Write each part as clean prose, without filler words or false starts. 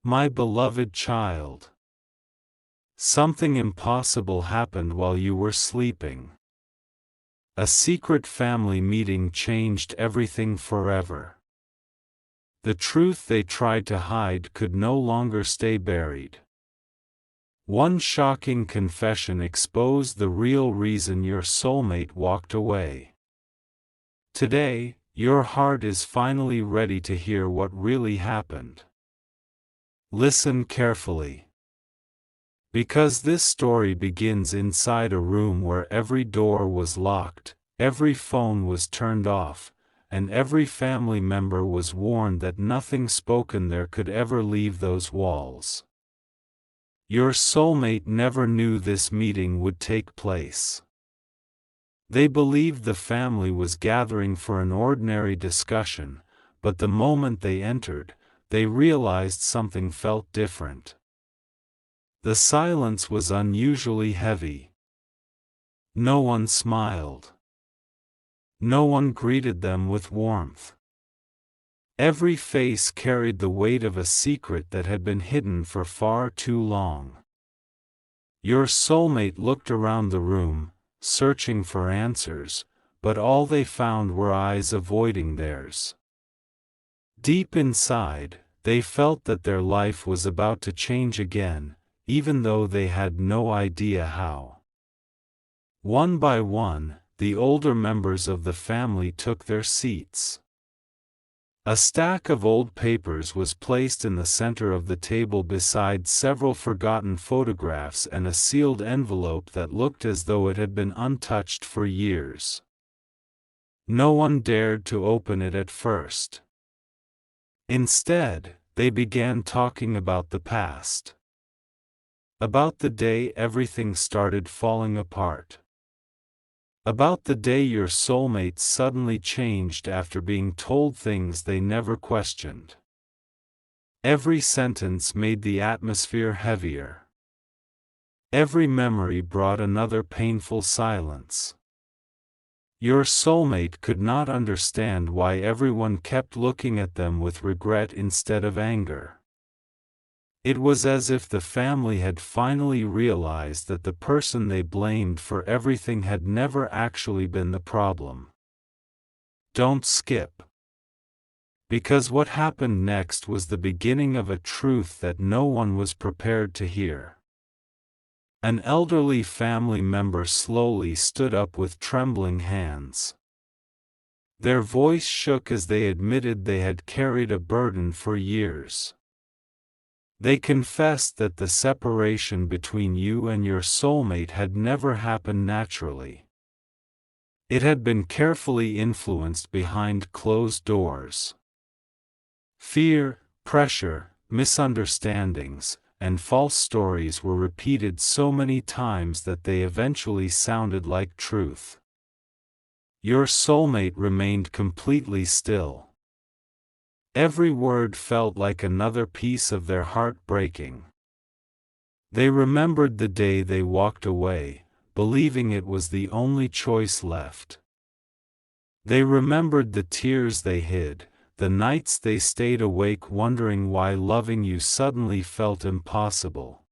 My beloved child. Something impossible happened while you were sleeping. A secret family meeting changed everything forever. The truth they tried to hide could no longer stay buried. One shocking confession exposed the real reason your soulmate walked away. Today, your heart is finally ready to hear what really happened. Listen carefully. Because this story begins inside a room where every door was locked, every phone was turned off, and every family member was warned that nothing spoken there could ever leave those walls. Your soulmate never knew this meeting would take place. They believed the family was gathering for an ordinary discussion, but the moment they entered, they realized something felt different. The silence was unusually heavy. No one smiled. No one greeted them with warmth. Every face carried the weight of a secret that had been hidden for far too long. Your soulmate looked around the room, searching for answers, but all they found were eyes avoiding theirs. Deep inside, they felt that their life was about to change again, even though they had no idea how. One by one, the older members of the family took their seats. A stack of old papers was placed in the center of the table beside several forgotten photographs and a sealed envelope that looked as though it had been untouched for years. No one dared to open it at first. Instead, they began talking about the past. About the day everything started falling apart. About the day your soulmate suddenly changed after being told things they never questioned. Every sentence made the atmosphere heavier. Every memory brought another painful silence. Your soulmate could not understand why everyone kept looking at them with regret instead of anger. It was as if the family had finally realized that the person they blamed for everything had never actually been the problem. Don't skip. Because what happened next was the beginning of a truth that no one was prepared to hear. An elderly family member slowly stood up with trembling hands. Their voice shook as they admitted they had carried a burden for years. They confessed that the separation between you and your soulmate had never happened naturally. It had been carefully influenced behind closed doors. Fear, pressure, misunderstandings, and false stories were repeated so many times that they eventually sounded like truth. Your soulmate remained completely still. Every word felt like another piece of their heart breaking. They remembered the day they walked away, believing it was the only choice left. They remembered the tears they hid, the nights they stayed awake wondering why loving you suddenly felt impossible.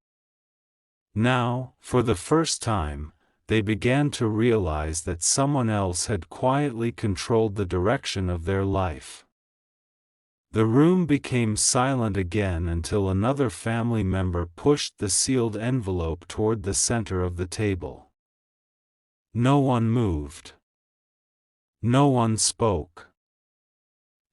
Now, for the first time, they began to realize that someone else had quietly controlled the direction of their life. The room became silent again until another family member pushed the sealed envelope toward the center of the table. No one moved. No one spoke.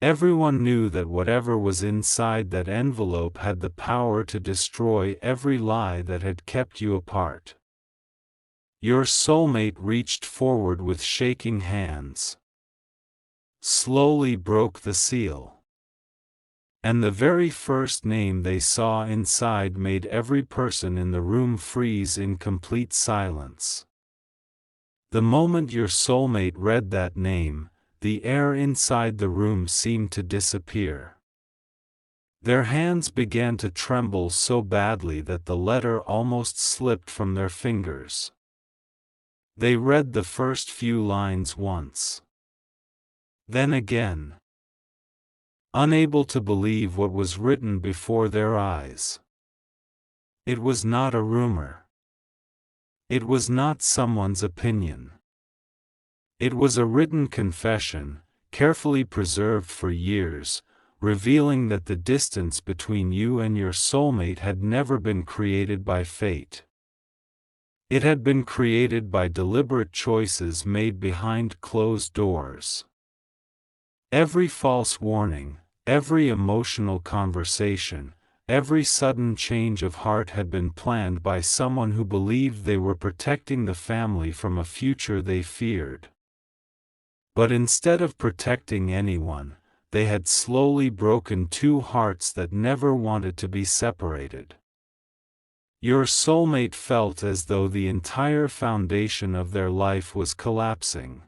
Everyone knew that whatever was inside that envelope had the power to destroy every lie that had kept you apart. Your soulmate reached forward with shaking hands. Slowly broke the seal. And the very first name they saw inside made every person in the room freeze in complete silence. The moment your soulmate read that name, the air inside the room seemed to disappear. Their hands began to tremble so badly that the letter almost slipped from their fingers. They read the first few lines once. Then again. unable to believe what was written before their eyes. It was not a rumor. It was not someone's opinion. It was a written confession, carefully preserved for years, revealing that the distance between you and your soulmate had never been created by fate. It had been created by deliberate choices made behind closed doors. Every false warning, every emotional conversation, every sudden change of heart had been planned by someone who believed they were protecting the family from a future they feared. But instead of protecting anyone, they had slowly broken two hearts that never wanted to be separated. Your soulmate felt as though the entire foundation of their life was collapsing.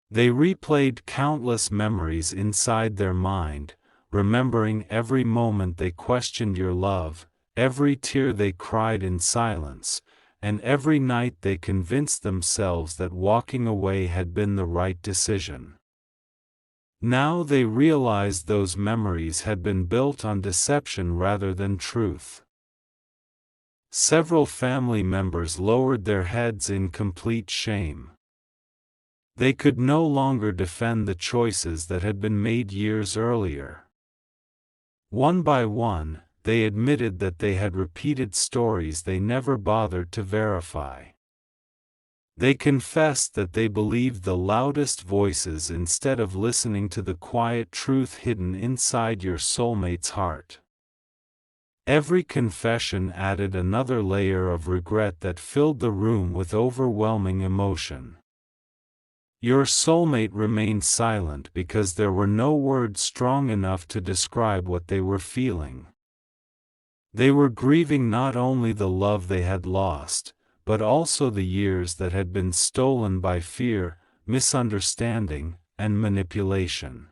They replayed countless memories inside their mind, remembering every moment they questioned your love, every tear they cried in silence, and every night they convinced themselves that walking away had been the right decision. Now they realized those memories had been built on deception rather than truth. Several family members lowered their heads in complete shame. They could no longer defend the choices that had been made years earlier. One by one, they admitted that they had repeated stories they never bothered to verify. They confessed that they believed the loudest voices instead of listening to the quiet truth hidden inside your soulmate's heart. Every confession added another layer of regret that filled the room with overwhelming emotion. Your soulmate remained silent because there were no words strong enough to describe what they were feeling. They were grieving not only the love they had lost, but also the years that had been stolen by fear, misunderstanding, and manipulation.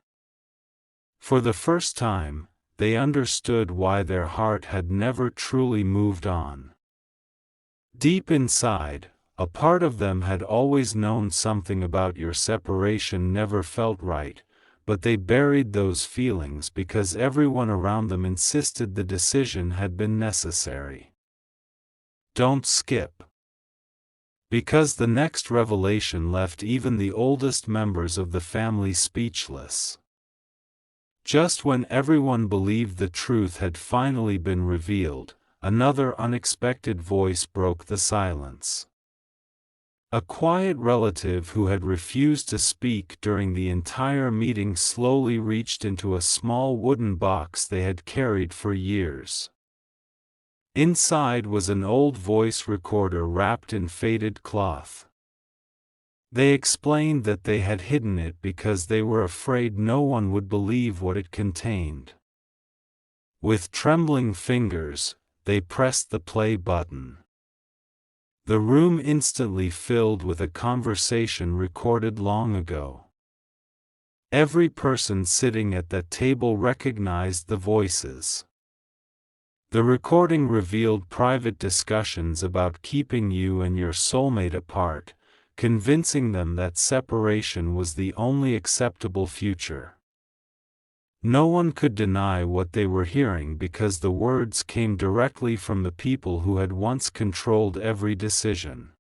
For the first time, they understood why their heart had never truly moved on. Deep inside, a part of them had always known something about your separation never felt right, but they buried those feelings because everyone around them insisted the decision had been necessary. Don't skip. Because the next revelation left even the oldest members of the family speechless. Just when everyone believed the truth had finally been revealed, another unexpected voice broke the silence. A quiet relative who had refused to speak during the entire meeting slowly reached into a small wooden box they had carried for years. Inside was an old voice recorder wrapped in faded cloth. They explained that they had hidden it because they were afraid no one would believe what it contained. With trembling fingers, they pressed the play button. The room instantly filled with a conversation recorded long ago. Every person sitting at that table recognized the voices. The recording revealed private discussions about keeping you and your soulmate apart, convincing them that separation was the only acceptable future. No one could deny what they were hearing because the words came directly from the people who had once controlled every decision.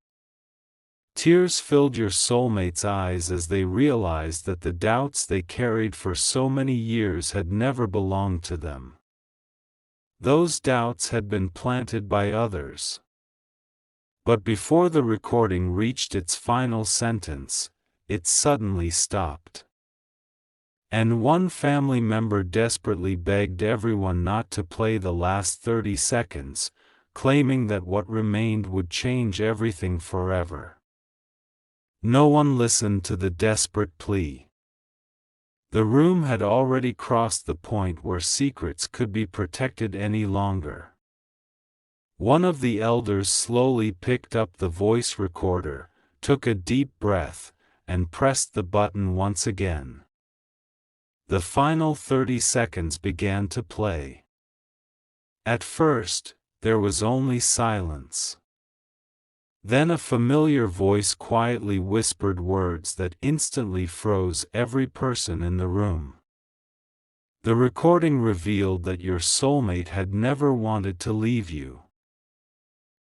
Tears filled your soulmate's eyes as they realized that the doubts they carried for so many years had never belonged to them. Those doubts had been planted by others. But before the recording reached its final sentence, it suddenly stopped. And one family member desperately begged everyone not to play the last 30 seconds, claiming that what remained would change everything forever. No one listened to the desperate plea. The room had already crossed the point where secrets could be protected any longer. One of the elders slowly picked up the voice recorder, took a deep breath, and pressed the button once again. The final 30 seconds began to play. At first, there was only silence. Then a familiar voice quietly whispered words that instantly froze every person in the room. The recording revealed that your soulmate had never wanted to leave you.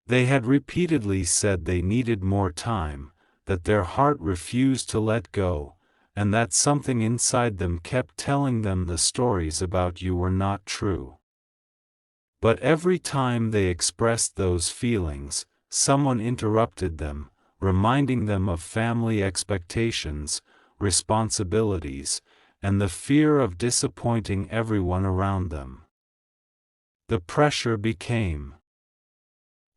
They had repeatedly said they needed more time, that their heart refused to let go, and that something inside them kept telling them the stories about you were not true. But every time they expressed those feelings, someone interrupted them, reminding them of family expectations, responsibilities, and the fear of disappointing everyone around them. The pressure became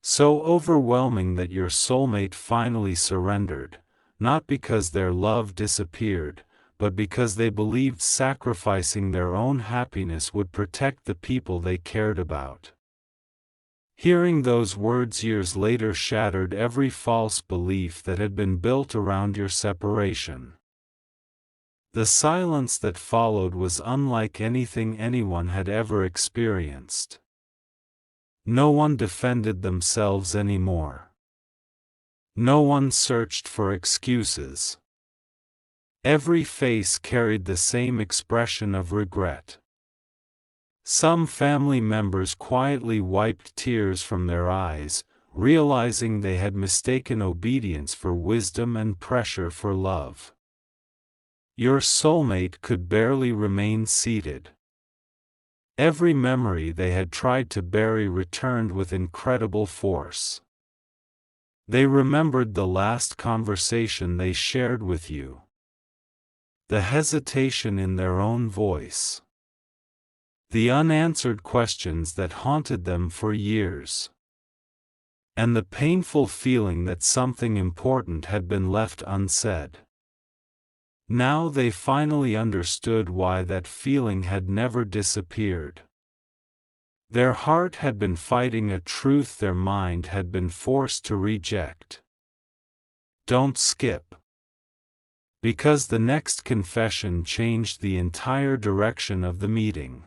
so overwhelming that your soulmate finally surrendered, not because their love disappeared, but because they believed sacrificing their own happiness would protect the people they cared about. Hearing those words years later shattered every false belief that had been built around your separation. The silence that followed was unlike anything anyone had ever experienced. No one defended themselves anymore. No one searched for excuses. Every face carried the same expression of regret. Some family members quietly wiped tears from their eyes, realizing they had mistaken obedience for wisdom and pressure for love. Your soulmate could barely remain seated. Every memory they had tried to bury returned with incredible force. They remembered the last conversation they shared with you. The hesitation in their own voice. The unanswered questions that haunted them for years. And the painful feeling that something important had been left unsaid. Now they finally understood why that feeling had never disappeared. Their heart had been fighting a truth their mind had been forced to reject. Don't skip. Because the next confession changed the entire direction of the meeting.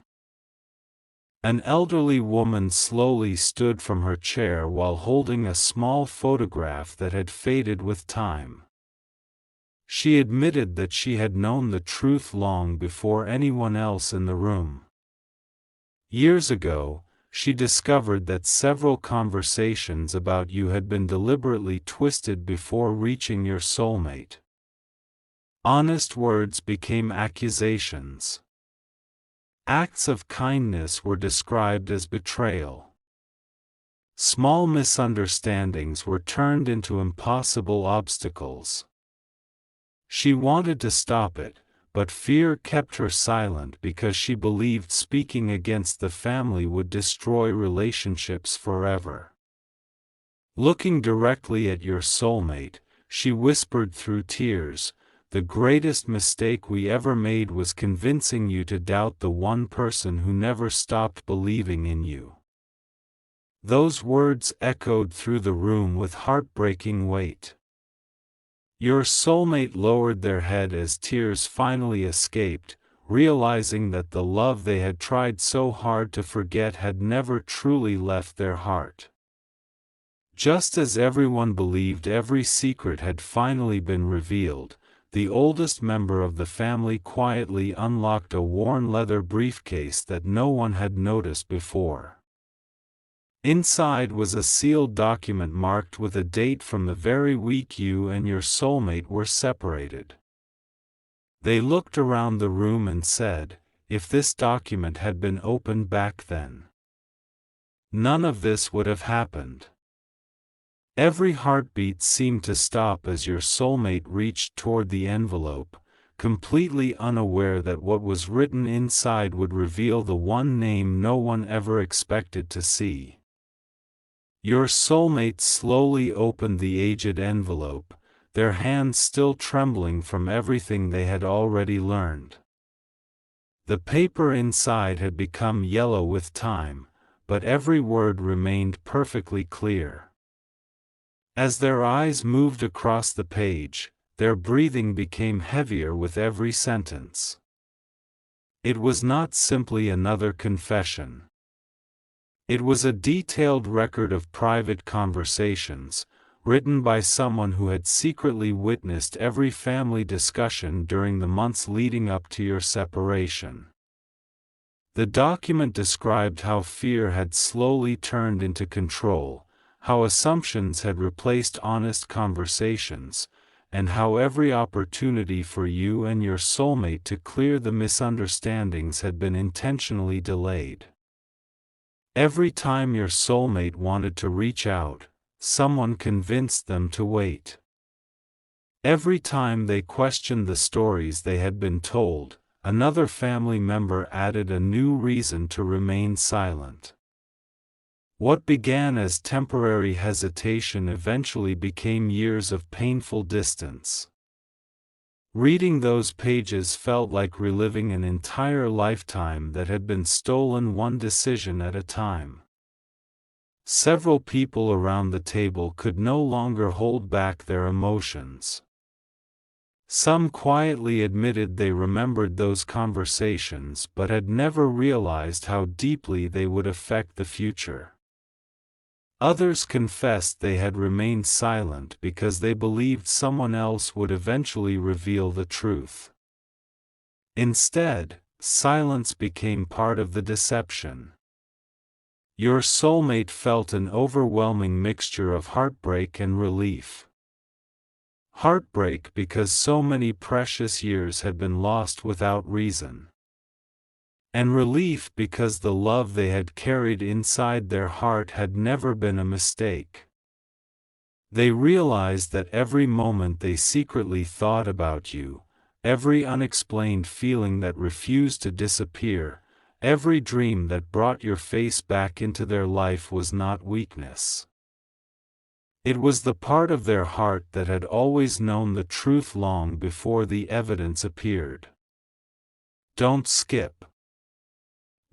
An elderly woman slowly stood from her chair while holding a small photograph that had faded with time. She admitted that she had known the truth long before anyone else in the room. Years ago, she discovered that several conversations about you had been deliberately twisted before reaching your soulmate. Honest words became accusations. Acts of kindness were described as betrayal. Small misunderstandings were turned into impossible obstacles. She wanted to stop it, but fear kept her silent because she believed speaking against the family would destroy relationships forever. Looking directly at your soulmate, she whispered through tears, "The greatest mistake we ever made was convincing you to doubt the one person who never stopped believing in you." Those words echoed through the room with heartbreaking weight. Your soulmate lowered their head as tears finally escaped, realizing that the love they had tried so hard to forget had never truly left their heart. Just as everyone believed every secret had finally been revealed, the oldest member of the family quietly unlocked a worn leather briefcase that no one had noticed before. Inside was a sealed document marked with a date from the very week you and your soulmate were separated. They looked around the room and said, if this document had been opened back then, none of this would have happened. Every heartbeat seemed to stop as your soulmate reached toward the envelope, completely unaware that what was written inside would reveal the one name no one ever expected to see. Your soulmate slowly opened the aged envelope, their hands still trembling from everything they had already learned. The paper inside had become yellow with time, but every word remained perfectly clear. As their eyes moved across the page, their breathing became heavier with every sentence. It was not simply another confession. It was a detailed record of private conversations, written by someone who had secretly witnessed every family discussion during the months leading up to your separation. The document described how fear had slowly turned into control, how assumptions had replaced honest conversations, and how every opportunity for you and your soulmate to clear the misunderstandings had been intentionally delayed. Every time your soulmate wanted to reach out, someone convinced them to wait. Every time they questioned the stories they had been told, another family member added a new reason to remain silent. What began as temporary hesitation eventually became years of painful distance. Reading those pages felt like reliving an entire lifetime that had been stolen one decision at a time. Several people around the table could no longer hold back their emotions. Some quietly admitted they remembered those conversations but had never realized how deeply they would affect the future. Others confessed they had remained silent because they believed someone else would eventually reveal the truth. Instead, silence became part of the deception. Your soulmate felt an overwhelming mixture of heartbreak and relief. Heartbreak because so many precious years had been lost without reason. And relief because the love they had carried inside their heart had never been a mistake. They realized that every moment they secretly thought about you, every unexplained feeling that refused to disappear, every dream that brought your face back into their life was not weakness. It was the part of their heart that had always known the truth long before the evidence appeared. Don't skip.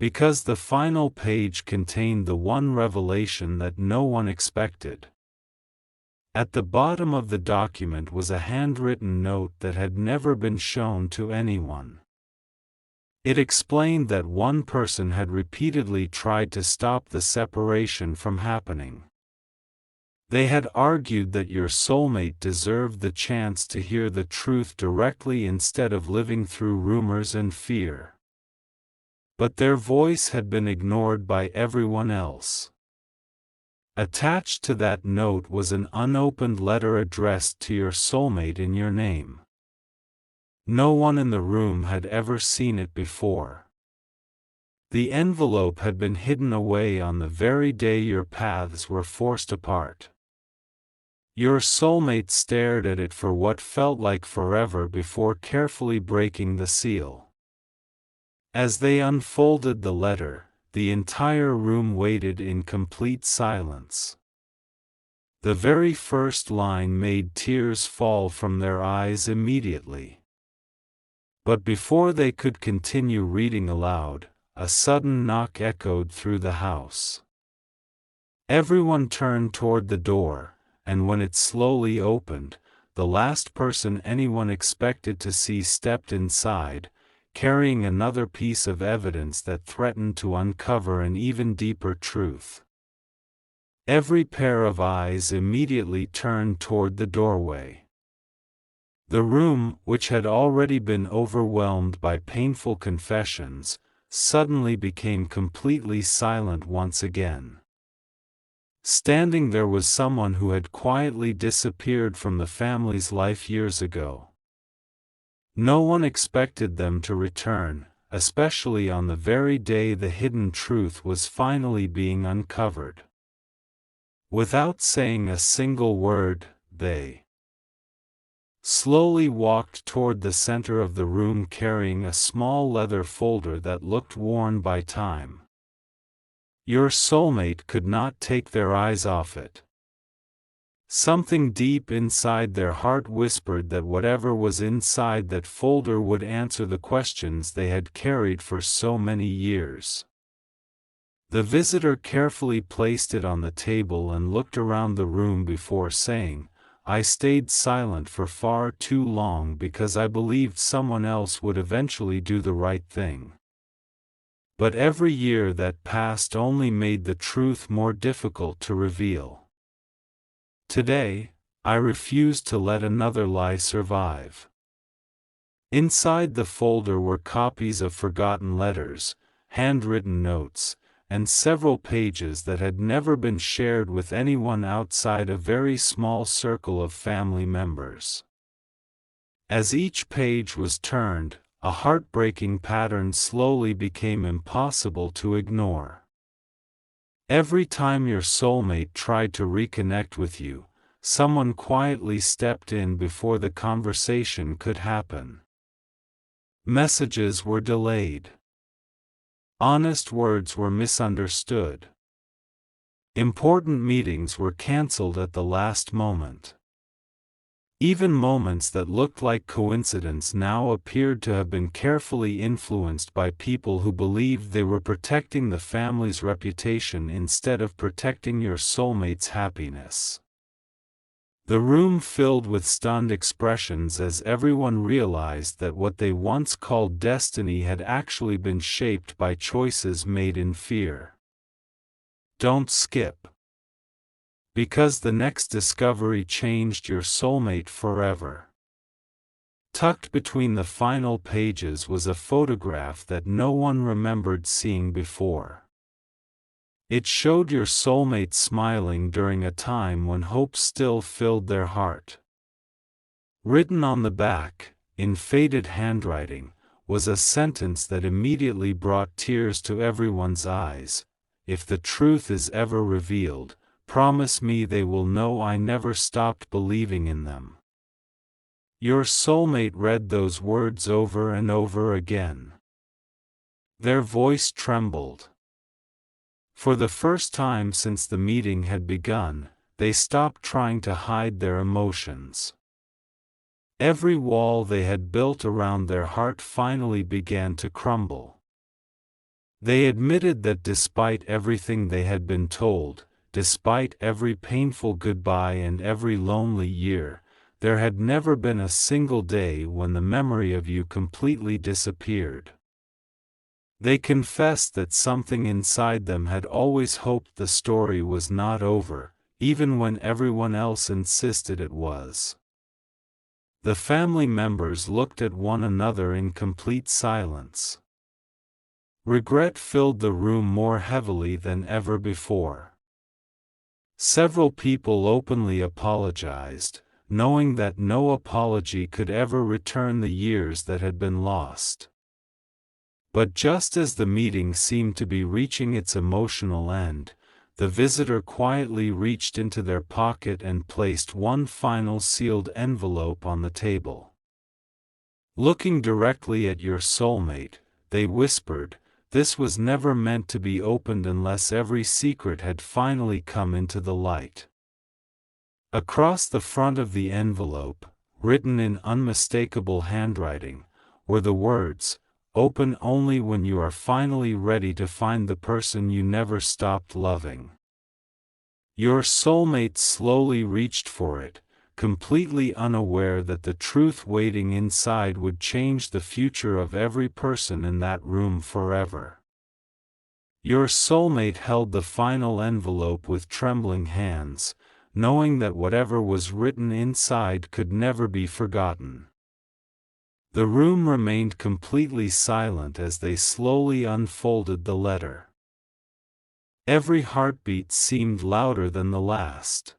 Because the final page contained the one revelation that no one expected. At the bottom of the document was a handwritten note that had never been shown to anyone. It explained that one person had repeatedly tried to stop the separation from happening. They had argued that your soulmate deserved the chance to hear the truth directly instead of living through rumors and fear. But their voice had been ignored by everyone else. Attached to that note was an unopened letter addressed to your soulmate in your name. No one in the room had ever seen it before. The envelope had been hidden away on the very day your paths were forced apart. Your soulmate stared at it for what felt like forever before carefully breaking the seal. As they unfolded the letter, the entire room waited in complete silence. The very first line made tears fall from their eyes immediately. But before they could continue reading aloud, a sudden knock echoed through the house. Everyone turned toward the door, and when it slowly opened, the last person anyone expected to see stepped inside, carrying another piece of evidence that threatened to uncover an even deeper truth. Every pair of eyes immediately turned toward the doorway. The room, which had already been overwhelmed by painful confessions, suddenly became completely silent once again. Standing there was someone who had quietly disappeared from the family's life years ago. No one expected them to return, especially on the very day the hidden truth was finally being uncovered. Without saying a single word, they slowly walked toward the center of the room carrying a small leather folder that looked worn by time. Your soulmate could not take their eyes off it. Something deep inside their heart whispered that whatever was inside that folder would answer the questions they had carried for so many years. The visitor carefully placed it on the table and looked around the room before saying, "I stayed silent for far too long because I believed someone else would eventually do the right thing. But every year that passed only made the truth more difficult to reveal. Today, I refuse to let another lie survive." Inside the folder were copies of forgotten letters, handwritten notes, and several pages that had never been shared with anyone outside a very small circle of family members. As each page was turned, a heartbreaking pattern slowly became impossible to ignore. Every time your soulmate tried to reconnect with you, someone quietly stepped in before the conversation could happen. Messages were delayed. Honest words were misunderstood. Important meetings were cancelled at the last moment. Even moments that looked like coincidence now appeared to have been carefully influenced by people who believed they were protecting the family's reputation instead of protecting your soulmate's happiness. The room filled with stunned expressions as everyone realized that what they once called destiny had actually been shaped by choices made in fear. Don't skip. Because the next discovery changed your soulmate forever. Tucked between the final pages was a photograph that no one remembered seeing before. It showed your soulmate smiling during a time when hope still filled their heart. Written on the back, in faded handwriting, was a sentence that immediately brought tears to everyone's eyes. If the truth is ever revealed, promise me they will know I never stopped believing in them. Your soulmate read those words over and over again. Their voice trembled. For the first time since the meeting had begun, they stopped trying to hide their emotions. Every wall they had built around their heart finally began to crumble. They admitted that despite everything they had been told, despite every painful goodbye and every lonely year, there had never been a single day when the memory of you completely disappeared. They confessed that something inside them had always hoped the story was not over, even when everyone else insisted it was. The family members looked at one another in complete silence. Regret filled the room more heavily than ever before. Several people openly apologized, knowing that no apology could ever return the years that had been lost. But just as the meeting seemed to be reaching its emotional end, the visitor quietly reached into their pocket and placed one final sealed envelope on the table. Looking directly at your soulmate, they whispered, "This was never meant to be opened unless every secret had finally come into the light." Across the front of the envelope, written in unmistakable handwriting, were the words, "Open only when you are finally ready to find the person you never stopped loving." Your soulmate slowly reached for it, completely unaware that the truth waiting inside would change the future of every person in that room forever. Your soulmate held the final envelope with trembling hands, knowing that whatever was written inside could never be forgotten. The room remained completely silent as they slowly unfolded the letter. Every heartbeat seemed louder than the last.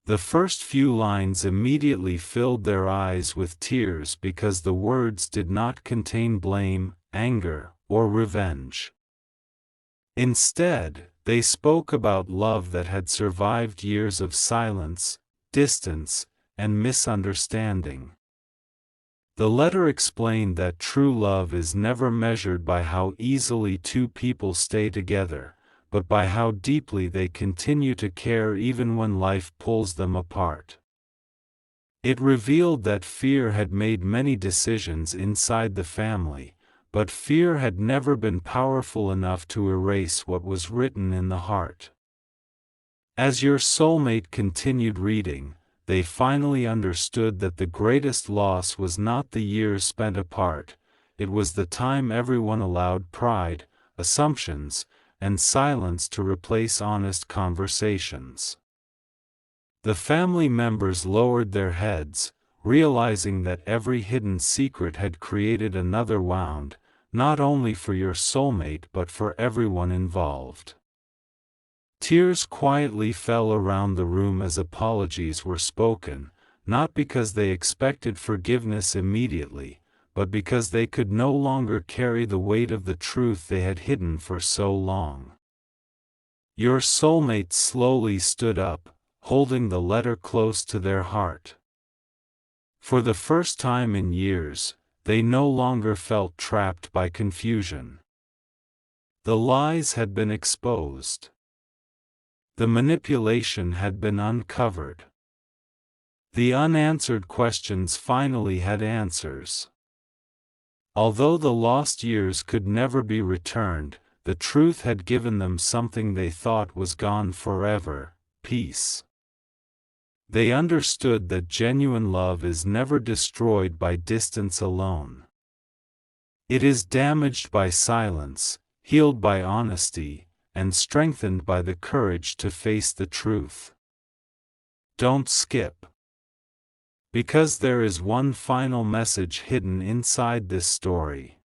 The first few lines immediately filled their eyes with tears because the words did not contain blame, anger, or revenge. Instead, they spoke about love that had survived years of silence, distance, and misunderstanding. The letter explained that true love is never measured by how easily two people stay together, but by how deeply they continue to care even when life pulls them apart. It revealed that fear had made many decisions inside the family, but fear had never been powerful enough to erase what was written in the heart. As your soulmate continued reading, they finally understood that the greatest loss was not the years spent apart, it was the time everyone allowed pride, assumptions, and silence to replace honest conversations. The family members lowered their heads, realizing that every hidden secret had created another wound, not only for your soulmate but for everyone involved. Tears quietly fell around the room as apologies were spoken, not because they expected forgiveness immediately, but because they could no longer carry the weight of the truth they had hidden for so long. Your soulmate slowly stood up, holding the letter close to their heart. For the first time in years, they no longer felt trapped by confusion. The lies had been exposed. The manipulation had been uncovered. The unanswered questions finally had answers. Although the lost years could never be returned, the truth had given them something they thought was gone forever: peace. They understood that genuine love is never destroyed by distance alone. It is damaged by silence, healed by honesty, and strengthened by the courage to face the truth. Don't skip. Because there is one final message hidden inside this story.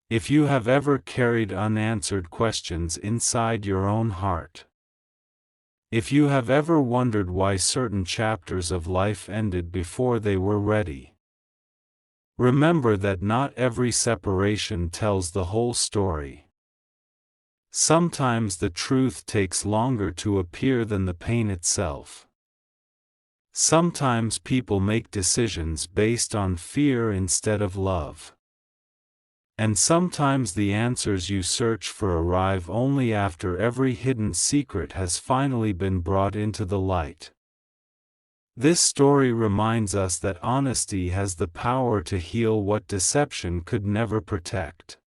If you have ever carried unanswered questions inside your own heart, if you have ever wondered why certain chapters of life ended before they were ready, remember that not every separation tells the whole story. Sometimes the truth takes longer to appear than the pain itself. Sometimes people make decisions based on fear instead of love. And sometimes the answers you search for arrive only after every hidden secret has finally been brought into the light. This story reminds us that honesty has the power to heal what deception could never protect.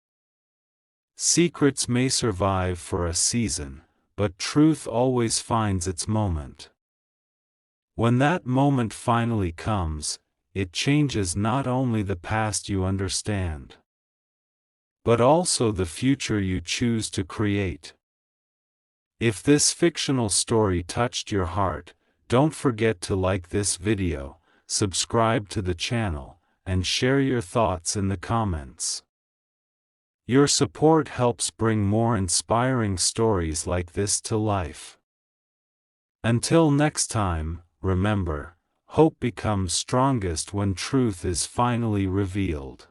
Secrets may survive for a season, but truth always finds its moment. When that moment finally comes, it changes not only the past you understand, but also the future you choose to create. If this fictional story touched your heart, don't forget to like this video, subscribe to the channel, and share your thoughts in the comments. Your support helps bring more inspiring stories like this to life. Until next time, remember, hope becomes strongest when truth is finally revealed.